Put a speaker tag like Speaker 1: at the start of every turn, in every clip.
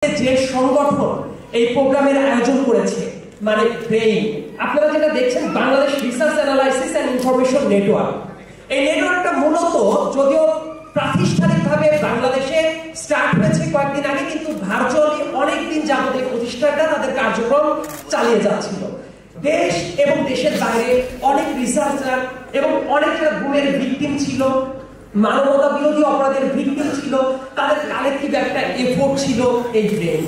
Speaker 1: যে সংগঠন এই প্রোগ্রামের আয়োজন করেছে মানে ব্রেইন, আপনারা যেটা দেখছেন Bangladesh research analysis and information network. এই নেটওয়ার্কটা মূলত যদিও প্রাতিষ্ঠানিকভাবে বাংলাদেশে স্টার্ট হয়েছে কয়েকদিন আগে, কিন্তু ভার্চুয়ালি অনেকদিন যাবত এই প্রতিষ্ঠানটা তাদের কার্যক্রম চালিয়ে যাচ্ছিল। দেশ এবং দেশের বাইরে অনেক রিসার্চার এবং অনেকটা গুমের ভিকটিম ছিল, মানবতা বিরোধী অপরাধের ভিকটিম ছিল, তাদের কালেক্টিভ একটা এফোর্ট ছিল এই ব্রেইন।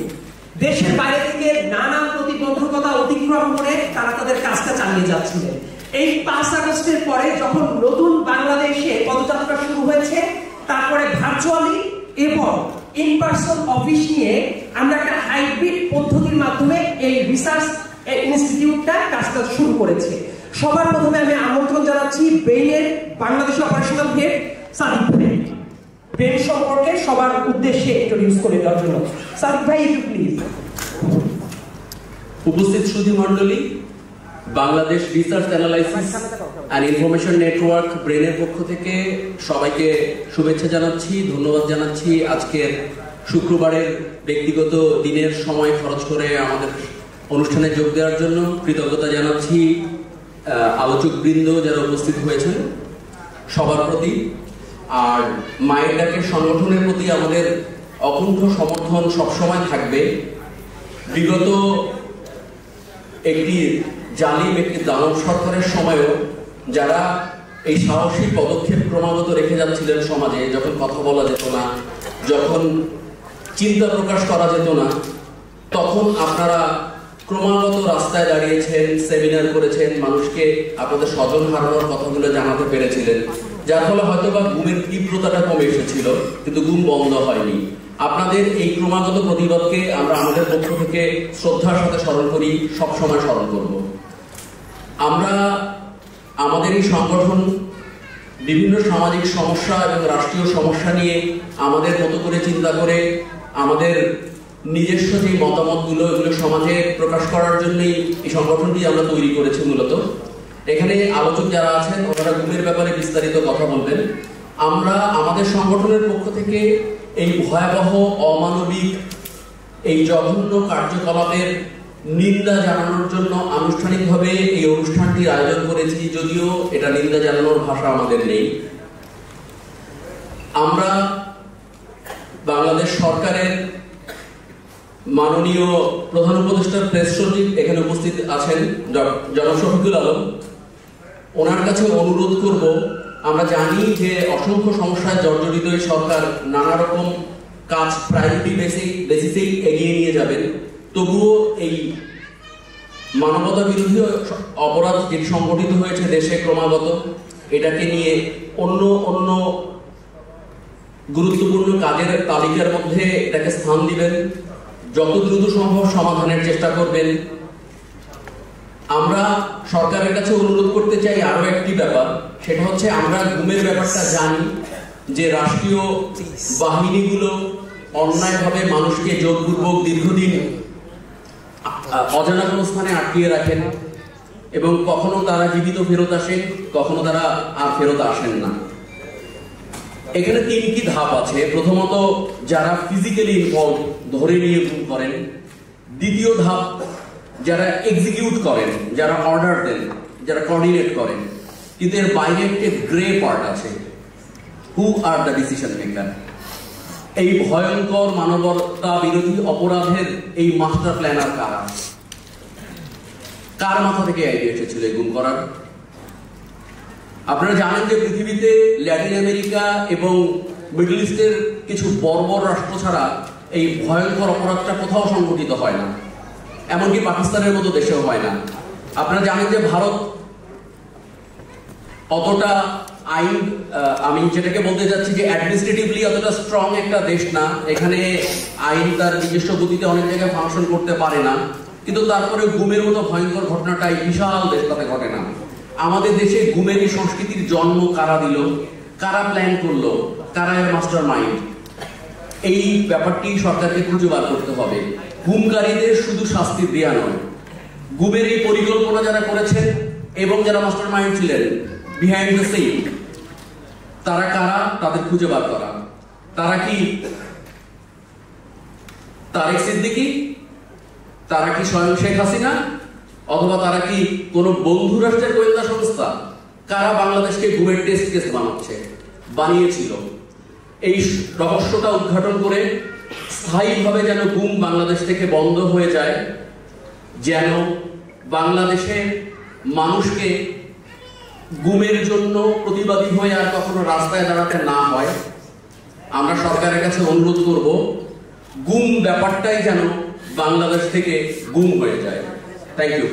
Speaker 1: দেশের বাইরে থেকে নানা প্রতিবন্ধকতা অতিক্রম করে তারা তাদের কাজটা চালিয়ে যাচ্ছিলেন। এই 5 আগস্টের পরে যখন নতুন বাংলাদেশে পদযাত্রা শুরু হয়েছে, তারপরে ভার্চুয়ালি এবং ইন পারসন অফিস নিয়ে আমরা একটা হাইব্রিড পদ্ধতির মাধ্যমে এই রিসার্চ ইনস্টিটিউটটা কাজটা শুরু করেছে। সবার প্রথমে আমি আমন্ত্রণ জানাচ্ছি ব্রেইনের বাংলাদেশ অপারেশনাল হেড সাদিক ভাই, ব্রেইন সম্পর্কে সবার উদ্দেশ্যে ইন্ট্রোডিউস করে দেওয়ার জন্য। সাদিক ভাই, একটু প্লিজ।
Speaker 2: উপস্থিত সুধী মণ্ডলী, Bangladesh research analysis and information network ব্রেনের পক্ষ থেকে সবাইকে শুভেচ্ছা জানাচ্ছি, ধন্যবাদ জানাচ্ছি। আজকের শুক্রবারের ব্যক্তিগত দিনের সময় খরচ করে আমাদের অনুষ্ঠানে যোগ দেওয়ার জন্য কৃতজ্ঞতা জানাচ্ছি আলোচক বৃন্দ যারা উপস্থিত হয়েছেন সবার প্রতি। আর মায়ের ডাকের সংগঠনের প্রতি আমাদের অকুণ্ঠ সমর্থন সবসময় থাকবে। বিগত একটি জালিম একটি দানব সরকারের সময়ও যারা এই সাহসী পদক্ষেপ ক্রমাগত রেখে যাচ্ছিলেন সমাজে, যখন কথা বলা যেত না, যখন চিন্তা প্রকাশ করা যেত না, তখন আপনারা ক্রমাগত রাস্তায় দাঁড়িয়েছেন, সেমিনার করেছেন, মানুষকে আপনাদের স্বজন হারানোর কথাগুলো জানাতে পেরেছিলেন, যার ফলে হয়তো বা গুমের তীব্রতাটা কমে এসেছিল, কিন্তু গুম বন্ধ হয়নি। আপনাদের এই ক্রমাগত প্রতিবাদকে আমরা আমাদের পক্ষ থেকে শ্রদ্ধার সাথে স্মরণ করি, সবসময় স্মরণ করব। আমরা আমাদের এই সংগঠন বিভিন্ন সামাজিক সমস্যা এবং রাষ্ট্রীয় সমস্যা নিয়ে আমাদের মতো করে চিন্তা করে আমাদের নিজস্ব যে মতামতগুলো এগুলো সমাজে প্রকাশ করার জন্যই এই সংগঠনটি আমরা তৈরি করেছি। মূলত এখানে আলোচক যারা আছেন ওনারা গুমের ব্যাপারে বিস্তারিত কথা বলবেন। আমরা আমাদের সংগঠনের পক্ষ থেকে এই ভয়াবহ অমানবিক এই জঘন্য কার্যকলাপের নিন্দা জানানোর জন্য আনুষ্ঠানিকভাবে এই অনুষ্ঠানটির আয়োজন করেছি, যদিও এটা নিন্দা জানানোর ভাষা আমাদের নেই। আমরা বাংলাদেশ সরকারের মাননীয় প্রধান উপদেষ্টার প্রেস সচিব এখানে উপস্থিত আছেন জনাব শফিকুল আলম, ওনার কাছে অনুরোধ করব। আমরা জানি যে অসংখ্য সমস্যায় জর্জরিত এই সরকার নানা রকম কাজ প্রায়োরিটি বেসিসেই এগিয়ে নিয়ে যাবেন, তবুও এই মানবতা বিরোধী অপরাধ যেটি সংগঠিত হয়েছে দেশে ক্রমাগত, এটাকে নিয়ে অন্য অন্য গুরুত্বপূর্ণ কাজের তালিকার মধ্যে এটাকে স্থান দিবেন, যত দ্রুত সম্ভব সমাধানের চেষ্টা করবেন। আমরা সরকারের কাছে অনুরোধ করতে চাই আরো একটি ব্যাপার, সেটা হচ্ছে আমরা গুমের ব্যাপারটা জানি যে রাষ্ট্রীয় বাহিনীগুলো অন্যায়ভাবে মানুষকে জোরপূর্বক দীর্ঘদিন অজানা কোনো স্থানে আটকিয়ে রাখেন এবং কখনো তারা জীবিত ফেরত আসেন, কখনো তারা আর ফেরত আসেন না। এখানে 3টি ধাপ আছে। প্রথমত, যারা ফিজিক্যালি ইনভলভ ধরে নিয়ে গুম করেন। দ্বিতীয় ধাপ, যারা এক্সিকিউট করেন, যারা অর্ডার দেন, যারা কোঅর্ডিনেট করেন। কিন্তু এর বাইরে একটা গ্রে পার্ট আছে, হু আর দ্য ডিসিশন মেকার। এই ভয়ঙ্কর মানবতা বিরোধী অপরাধের এই মাস্টার প্ল্যানার কারা? কার মাথা থেকে আইডিয়া এসেছিল এই গুম করার? আপনারা জানেন যে পৃথিবীতে ল্যাটিন আমেরিকা এবং মিডল ইস্টের কিছু বর্বর রাষ্ট্র ছাড়া এই ভয়ঙ্কর অপরাধটা কোথাও সংঘটিত হয় না, এমনকি পাকিস্তানের মতো দেশেও হয় না। আপনারা জানেন যে ভারত অতটা আইন, আমি যেটাকে বলতে চাচ্ছি যে অ্যাডমিনিস্ট্রেটিভলি অতটা স্ট্রং একটা দেশ না, এখানে আইন তার নিজস্ব গতিতে অনেক জায়গায় ফাংশন করতে পারে না, কিন্তু তারপরে গুমের মতো ভয়ঙ্কর ঘটনাটাই বিশাল দেশটাতে ঘটে না। আমাদের দেশে গুমের এই সংস্কৃতির জন্ম কারা দিল, কারা প্ল্যান করলো, কারা এর মাস্টার মাইন্ড? এই ব্যাপারটি সরকারকে খুঁজে বার করতে হবে। গুমকারীদের শুধু শাস্তি দেয়া নয়, গুমের এই পরিকল্পনা যারা করেছেন এবং যারা মাস্টার মাইন্ড ছিলেন বিহাইন্ড দ্য সিন, তারা কারা তাদের খুঁজে বার করা। তারা কি তারেক সিদ্দিকী, তারা কি স্বয়ং শেখ হাসিনা, অথবা তারা কি কোন বন্ধু রাষ্ট্রের গোয়েন্দা সংস্থা? কারা বাংলাদেশকে গুমের টেস্ট কেস বানিয়েছিল? এই রহস্যটা উদ্ঘাটন করে স্থায়ীভাবে যেন গুম বাংলাদেশ থেকে বন্ধ হয়ে যায়, যেন বাংলাদেশে মানুষকে গুমের জন্য প্রতিবাদী হয়ে আর কখনো রাস্তায় দাঁড়াতে না হয়, আমরা সরকারের কাছে অনুরোধ করব গুম ব্যাপারটাই যেন বাংলাদেশ থেকে গুম হয়ে যায়। Thank you.